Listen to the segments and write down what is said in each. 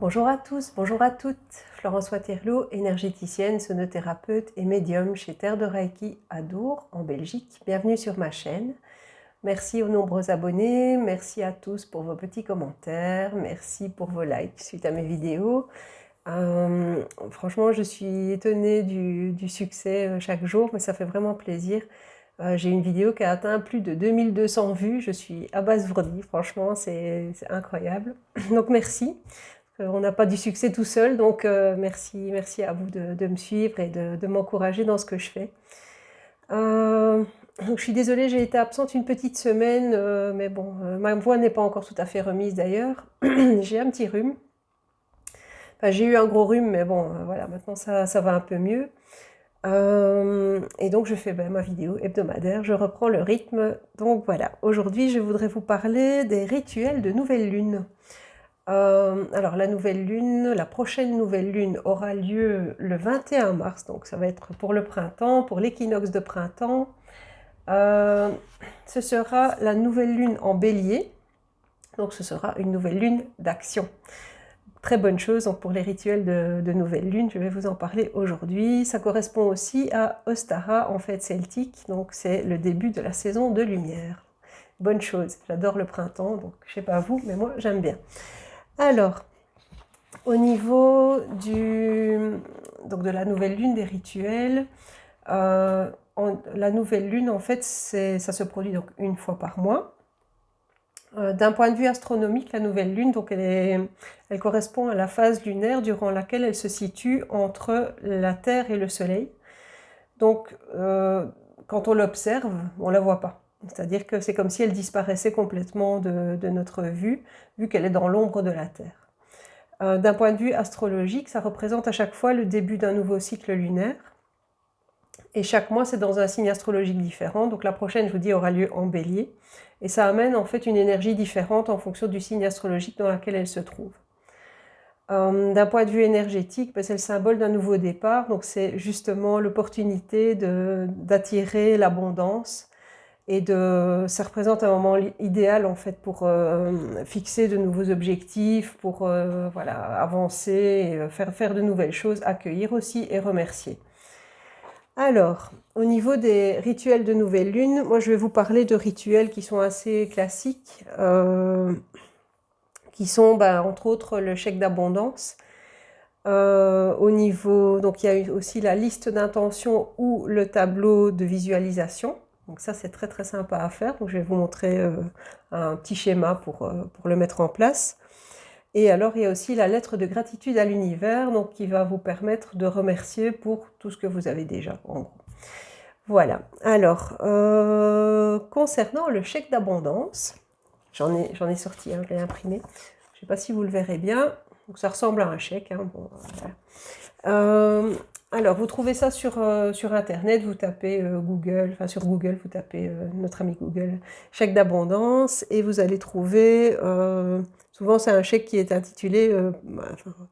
Bonjour à tous, bonjour à toutes. Florence Waterloo, énergéticienne, sonothérapeute et médium chez Terre de Reiki à Dour, en Belgique. Bienvenue sur ma chaîne. Merci aux nombreux abonnés, merci à tous pour vos petits commentaires, merci pour vos likes suite à mes vidéos. Franchement, je suis étonnée du succès chaque jour, mais ça fait vraiment plaisir. J'ai une vidéo qui a atteint plus de 2200 vues, je suis abasourdie, franchement, c'est incroyable. Donc merci. On n'a pas du succès tout seul, donc merci à vous de me suivre et de m'encourager dans ce que je fais. Donc je suis désolée, j'ai été absente une petite semaine, mais bon, ma voix n'est pas encore tout à fait remise d'ailleurs. J'ai un petit rhume. Enfin, j'ai eu un gros rhume, mais bon, voilà, maintenant ça va un peu mieux. Et donc je fais ma vidéo hebdomadaire, je reprends le rythme. Donc voilà, aujourd'hui je voudrais vous parler des rituels de nouvelle lune. Alors la nouvelle lune, la prochaine nouvelle lune aura lieu le 21 mars, donc ça va être pour le printemps, pour l'équinoxe de printemps. Ce sera la nouvelle lune en bélier, donc ce sera une nouvelle lune d'action. Très bonne chose donc pour les rituels de nouvelle lune, je vais vous en parler aujourd'hui. Ça correspond aussi à Ostara en fête celtique, donc c'est le début de la saison de lumière. Bonne chose, j'adore le printemps, donc je sais pas vous, mais moi j'aime bien. Alors, au niveau donc de la nouvelle lune, des rituels, la nouvelle lune, en fait, ça se produit donc une fois par mois. D'un point de vue astronomique, la nouvelle lune, donc elle correspond à la phase lunaire durant laquelle elle se situe entre la Terre et le Soleil. Donc, quand on l'observe, on ne la voit pas. C'est-à-dire que c'est comme si elle disparaissait complètement de notre vue, vu qu'elle est dans l'ombre de la Terre. D'un point de vue astrologique, ça représente à chaque fois le début d'un nouveau cycle lunaire. Et chaque mois, c'est dans un signe astrologique différent. Donc la prochaine, je vous dis, aura lieu en bélier. Et ça amène en fait une énergie différente en fonction du signe astrologique dans lequel elle se trouve. D'un point de vue énergétique, c'est le symbole d'un nouveau départ. Donc c'est justement l'opportunité d'attirer l'abondance. Et ça représente un moment idéal en fait pour fixer de nouveaux objectifs, pour voilà, avancer, faire de nouvelles choses, accueillir aussi et remercier. Alors, au niveau des rituels de nouvelle lune, moi je vais vous parler de rituels qui sont assez classiques, qui sont entre autres le chèque d'abondance. Au niveau, donc il y a aussi la liste d'intention ou le tableau de visualisation. Donc ça c'est très très sympa à faire, donc je vais vous montrer un petit schéma pour le mettre en place. Et alors il y a aussi la lettre de gratitude à l'univers, donc qui va vous permettre de remercier pour tout ce que vous avez déjà, en gros. Voilà, alors concernant le chèque d'abondance, j'en ai sorti, je l'ai imprimé, je ne sais pas si vous le verrez bien, donc ça ressemble à un chèque. Bon, voilà. Alors, vous trouvez ça sur Internet, vous tapez Google, enfin sur Google, vous tapez notre ami Google, chèque d'abondance, et vous allez trouver, souvent c'est un chèque qui est intitulé,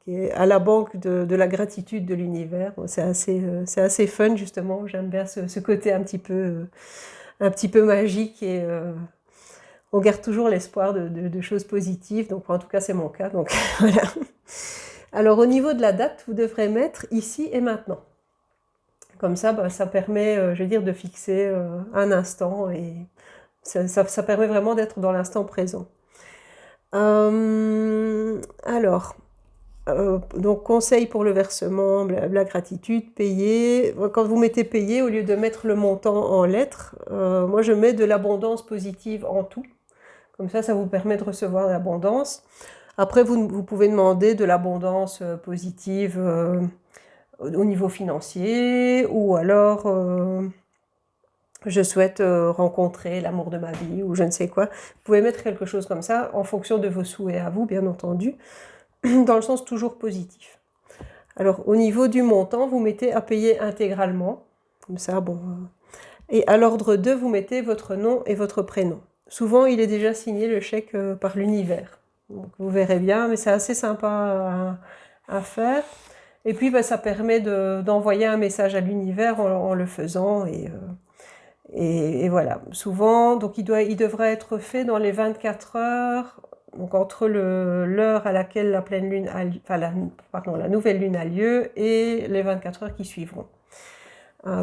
qui est à la banque de la gratitude de l'univers. Bon, c'est assez fun justement, j'aime bien ce côté un petit peu magique, et on garde toujours l'espoir de choses positives, donc en tout cas c'est mon cas, donc voilà. Alors au niveau de la date, vous devrez mettre ici et maintenant. Comme ça, ça permet, je veux dire, de fixer un instant, et ça permet vraiment d'être dans l'instant présent. Alors, donc conseil pour le versement, la gratitude, payer. Quand vous mettez payer, au lieu de mettre le montant en lettres, moi je mets de l'abondance positive en tout. Comme ça vous permet de recevoir l'abondance. Après, vous pouvez demander de l'abondance positive au niveau financier, ou alors je souhaite rencontrer l'amour de ma vie, ou je ne sais quoi. Vous pouvez mettre quelque chose comme ça en fonction de vos souhaits à vous, bien entendu, dans le sens toujours positif. Alors, au niveau du montant, vous mettez à payer intégralement, comme ça, bon. Et à l'ordre 2, vous mettez votre nom et votre prénom. Souvent, il est déjà signé le chèque par l'univers. Donc, vous verrez bien, mais c'est assez sympa à faire. Et puis, ça permet d'envoyer un message à l'univers en le faisant. Et voilà. Souvent, donc il devrait être fait dans les 24 heures donc entre l'heure à laquelle la pleine lune enfin la nouvelle lune a lieu et les 24 heures qui suivront.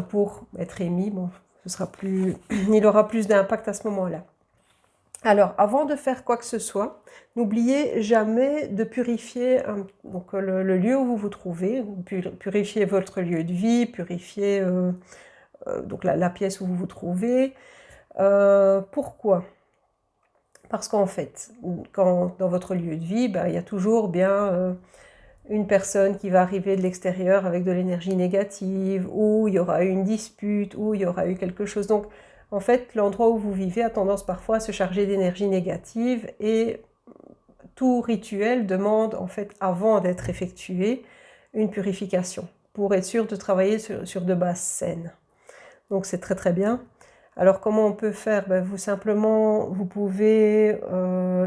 Pour être émis, bon, il aura plus d'impact à ce moment-là. Alors, avant de faire quoi que ce soit, n'oubliez jamais de purifier donc, le lieu où vous vous trouvez, purifier votre lieu de vie, purifier donc la pièce où vous vous trouvez. Pourquoi ? Parce qu'en fait, dans votre lieu de vie, il y a toujours bien une personne qui va arriver de l'extérieur avec de l'énergie négative, ou il y aura eu une dispute, ou il y aura eu quelque chose. Donc, en fait, l'endroit où vous vivez a tendance parfois à se charger d'énergie négative, et tout rituel demande, en fait, avant d'être effectué, une purification, pour être sûr de travailler sur de bases saines. Donc, c'est très très bien. Alors, comment on peut faire ? Vous pouvez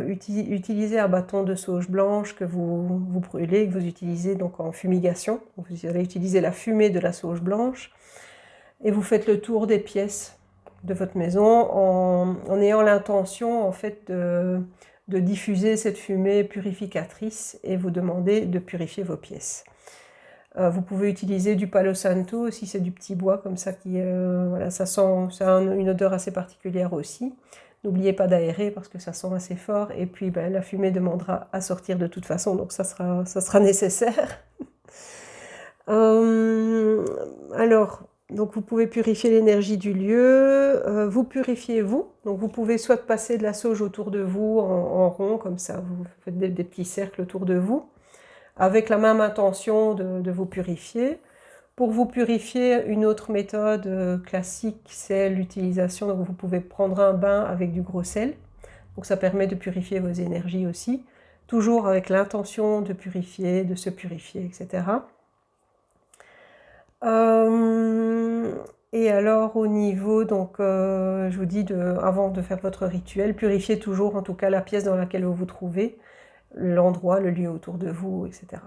utiliser un bâton de sauge blanche que vous brûlez, que vous utilisez donc en fumigation. Vous allez utiliser la fumée de la sauge blanche et vous faites le tour des pièces de votre maison en ayant l'intention en fait de diffuser cette fumée purificatrice et vous demandez de purifier vos pièces. Vous pouvez utiliser du palo santo aussi, c'est du petit bois comme ça qui, voilà, ça a une odeur assez particulière aussi. N'oubliez pas d'aérer parce que ça sent assez fort et puis la fumée demandera à sortir de toute façon, donc ça sera nécessaire. Alors, donc vous pouvez purifier l'énergie du lieu, vous purifiez vous, donc vous pouvez soit passer de la sauge autour de vous en rond comme ça, vous faites des petits cercles autour de vous, avec la même intention de vous purifier. Pour vous purifier, une autre méthode classique, c'est l'utilisation, donc vous pouvez prendre un bain avec du gros sel, donc ça permet de purifier vos énergies aussi, toujours avec l'intention de purifier, de se purifier, etc. Et alors au niveau, donc je vous dis, avant de faire votre rituel, purifiez toujours en tout cas la pièce dans laquelle vous vous trouvez, l'endroit, le lieu autour de vous, etc.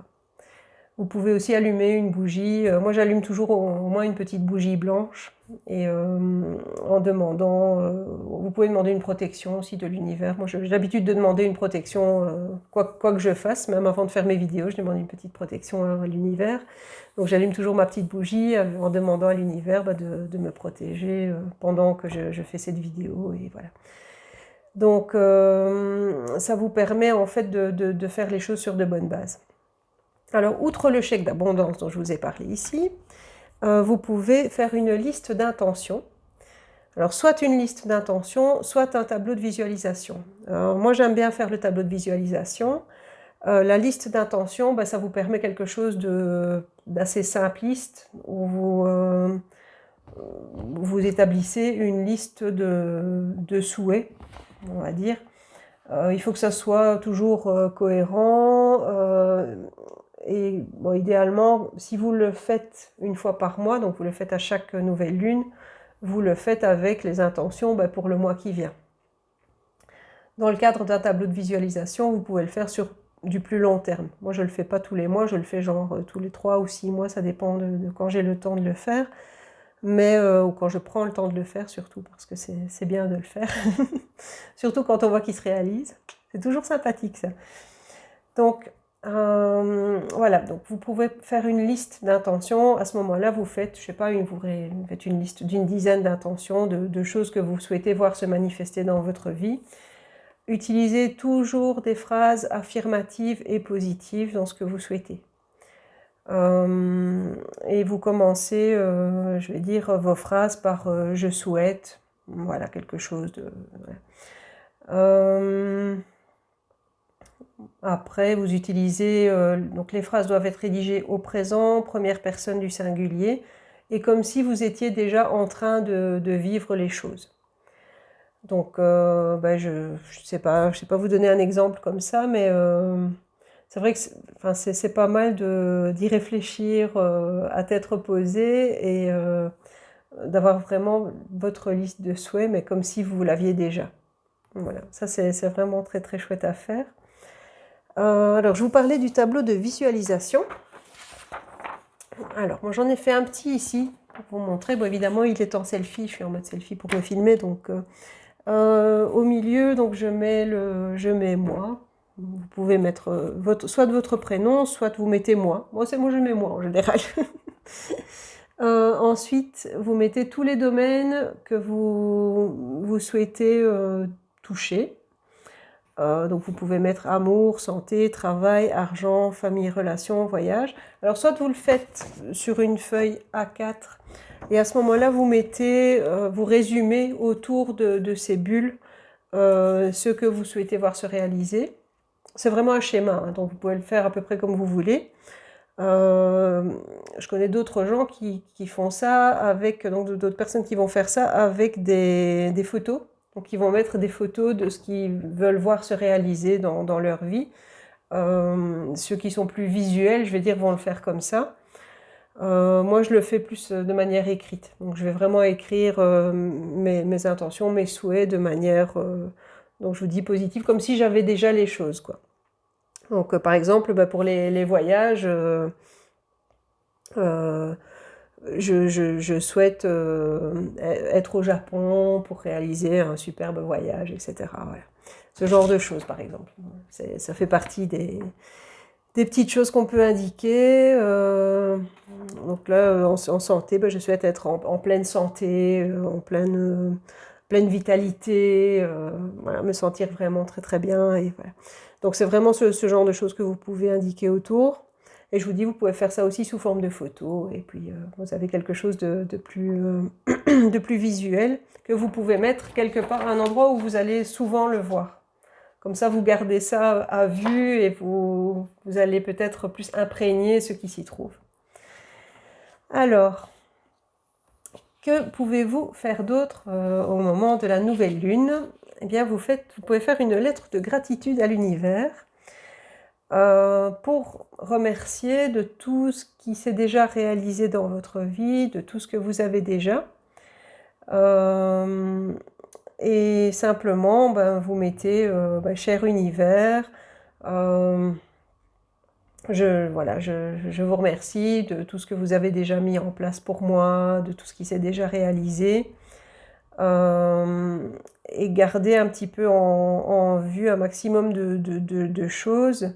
Vous pouvez aussi allumer une bougie. Moi, j'allume toujours au moins une petite bougie blanche. Et en demandant, vous pouvez demander une protection aussi de l'univers. Moi, j'ai l'habitude de demander une protection, quoi que je fasse, même avant de faire mes vidéos, je demande une petite protection à l'univers. Donc, j'allume toujours ma petite bougie en demandant à l'univers de me protéger pendant que je fais cette vidéo. Et voilà. Donc, ça vous permet en fait de faire les choses sur de bonnes bases. Alors, outre le chèque d'abondance dont je vous ai parlé ici, vous pouvez faire une liste d'intentions. Alors, soit une liste d'intentions, soit un tableau de visualisation. Alors, moi, j'aime bien faire le tableau de visualisation. La liste d'intentions, ça vous permet quelque chose d'assez simpliste, où vous établissez une liste de souhaits, on va dire. Il faut que ça soit toujours cohérent. Et bon, idéalement, si vous le faites une fois par mois, donc vous le faites à chaque nouvelle lune, vous le faites avec les intentions pour le mois qui vient. Dans le cadre d'un tableau de visualisation, vous pouvez le faire sur du plus long terme. Moi, je ne le fais pas tous les mois, je le fais genre tous les 3 ou 6 mois, ça dépend de quand j'ai le temps de le faire, mais ou quand je prends le temps de le faire surtout, parce que c'est bien de le faire, surtout quand on voit qu'il se réalise. C'est toujours sympathique ça. Donc, voilà, donc vous pouvez faire une liste d'intentions. À ce moment-là, vous faites, je sais pas, vous faites une liste d'une dizaine d'intentions, de choses que vous souhaitez voir se manifester dans votre vie. Utilisez toujours des phrases affirmatives et positives dans ce que vous souhaitez. Et vous commencez, je vais dire, vos phrases par « je souhaite », voilà, quelque chose de... Voilà. Après, vous utilisez, donc les phrases doivent être rédigées au présent, première personne du singulier, et comme si vous étiez déjà en train de vivre les choses. Donc, je sais pas vous donner un exemple comme ça, mais c'est vrai que c'est pas mal d'y réfléchir à tête reposée et d'avoir vraiment votre liste de souhaits, mais comme si vous l'aviez déjà. Voilà, ça c'est vraiment très très chouette à faire. Alors, je vous parlais du tableau de visualisation. Alors, moi j'en ai fait un petit ici pour vous montrer. Bon, évidemment, il est en selfie, je suis en mode selfie pour me filmer. Donc, au milieu, donc, je mets moi. Vous pouvez mettre soit votre prénom, soit vous mettez moi. Moi, je mets moi en général. Ensuite, vous mettez tous les domaines que vous souhaitez toucher. Donc vous pouvez mettre amour, santé, travail, argent, famille, relations, voyage. Alors soit vous le faites sur une feuille A4 et à ce moment-là vous mettez, vous résumez autour de ces bulles ce que vous souhaitez voir se réaliser. C'est vraiment un schéma, hein, donc vous pouvez le faire à peu près comme vous voulez. Je connais d'autres gens qui font ça avec, donc d'autres personnes qui vont faire ça avec des photos. Donc ils vont mettre des photos de ce qu'ils veulent voir se réaliser dans leur vie. Ceux qui sont plus visuels, je vais dire, vont le faire comme ça. Moi, je le fais plus de manière écrite. Donc je vais vraiment écrire mes intentions, mes souhaits de manière, donc je vous dis positive, comme si j'avais déjà les choses, quoi. Donc par exemple, pour les voyages, je souhaite être au Japon pour réaliser un superbe voyage, etc. Voilà. Ce genre de choses, par exemple. Ça fait partie des petites choses qu'on peut indiquer. Donc là, en santé, je souhaite être en pleine santé, en pleine vitalité, voilà, me sentir vraiment très très bien. Et voilà. Donc c'est vraiment ce genre de choses que vous pouvez indiquer autour. Et je vous dis, vous pouvez faire ça aussi sous forme de photo. Et puis vous avez quelque chose de plus, de plus visuel que vous pouvez mettre quelque part à un endroit où vous allez souvent le voir. Comme ça, vous gardez ça à vue et vous allez peut-être plus imprégner ce qui s'y trouve. Alors, que pouvez-vous faire d'autre au moment de la nouvelle lune? Eh bien, vous pouvez faire une lettre de gratitude à l'univers pour remercier de tout ce qui s'est déjà réalisé dans votre vie, de tout ce que vous avez déjà. Et simplement, vous mettez cher univers, je vous remercie de tout ce que vous avez déjà mis en place pour moi, de tout ce qui s'est déjà réalisé. Et garder un petit peu en vue un maximum de choses.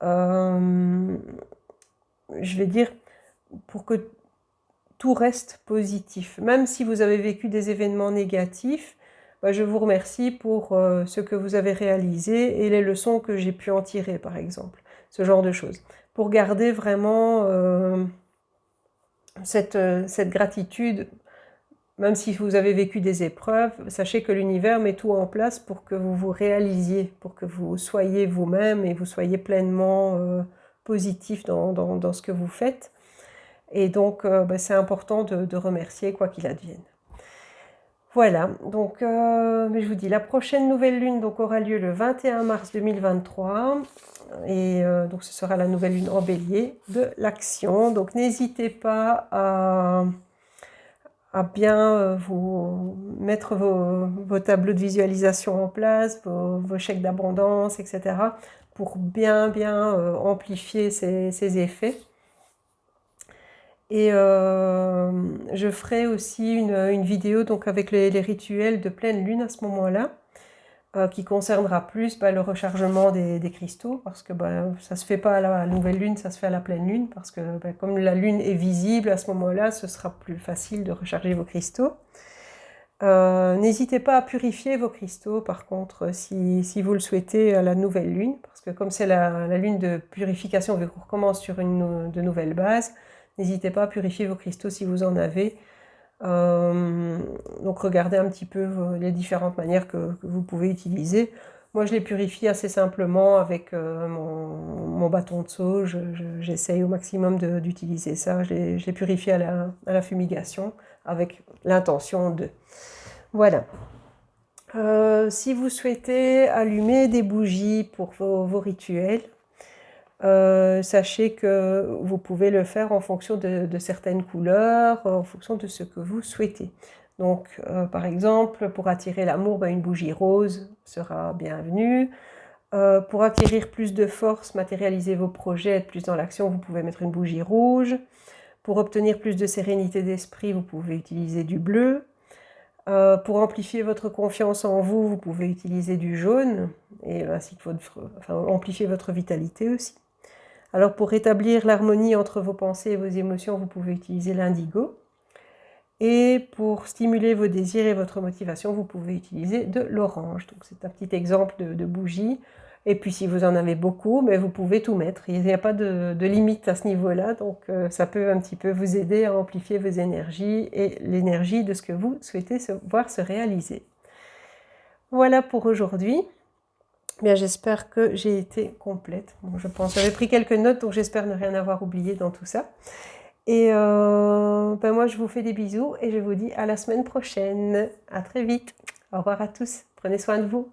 Je vais dire, pour que tout reste positif. Même si vous avez vécu des événements négatifs, je vous remercie pour ce que vous avez réalisé et les leçons que j'ai pu en tirer, par exemple. Ce genre de choses. Pour garder vraiment cette gratitude, même si vous avez vécu des épreuves, sachez que l'univers met tout en place pour que vous vous réalisiez, pour que vous soyez vous-même et vous soyez pleinement positif dans ce que vous faites. Et donc, c'est important de remercier quoi qu'il advienne. Voilà, donc mais je vous dis, la prochaine nouvelle lune donc, aura lieu le 21 mars 2023. Et donc ce sera la nouvelle lune en bélier de l'action. Donc n'hésitez pas à bien vous mettre vos tableaux de visualisation en place, vos chèques d'abondance, etc. pour bien amplifier ces effets. Et je ferai aussi une vidéo donc, avec les rituels de pleine lune à ce moment-là, qui concernera plus le rechargement des cristaux, parce que ça ne se fait pas à la nouvelle lune, ça se fait à la pleine lune, parce que comme la lune est visible à ce moment-là, ce sera plus facile de recharger vos cristaux. N'hésitez pas à purifier vos cristaux, par contre, si vous le souhaitez à la nouvelle lune, parce que comme c'est la lune de purification, vu qu'on recommence sur de nouvelles bases, n'hésitez pas à purifier vos cristaux si vous en avez. Donc regardez un petit peu les différentes manières que vous pouvez utiliser. Moi je les purifie assez simplement avec mon bâton de sauge. J'essaye au maximum d'utiliser ça. Je les purifie à la fumigation avec l'intention de... Voilà. Si vous souhaitez allumer des bougies pour vos rituels, sachez que vous pouvez le faire en fonction de certaines couleurs, en fonction de ce que vous souhaitez. Donc, par exemple, pour attirer l'amour, une bougie rose sera bienvenue. Pour acquérir plus de force, matérialiser vos projets, être plus dans l'action, vous pouvez mettre une bougie rouge. Pour obtenir plus de sérénité d'esprit, vous pouvez utiliser du bleu. Pour amplifier votre confiance en vous, vous pouvez utiliser du jaune, et ainsi que amplifier votre vitalité aussi. Alors pour rétablir l'harmonie entre vos pensées et vos émotions, vous pouvez utiliser l'indigo. Et pour stimuler vos désirs et votre motivation, vous pouvez utiliser de l'orange. Donc c'est un petit exemple de bougie. Et puis si vous en avez beaucoup, mais vous pouvez tout mettre. Il n'y a pas de limite à ce niveau-là, donc ça peut un petit peu vous aider à amplifier vos énergies et l'énergie de ce que vous souhaitez voir se réaliser. Voilà pour aujourd'hui. Bien, j'espère que j'ai été complète. Bon, je pense, j'avais pris quelques notes, donc j'espère ne rien avoir oublié dans tout ça. Et moi, je vous fais des bisous et je vous dis à la semaine prochaine. À très vite. Au revoir à tous. Prenez soin de vous.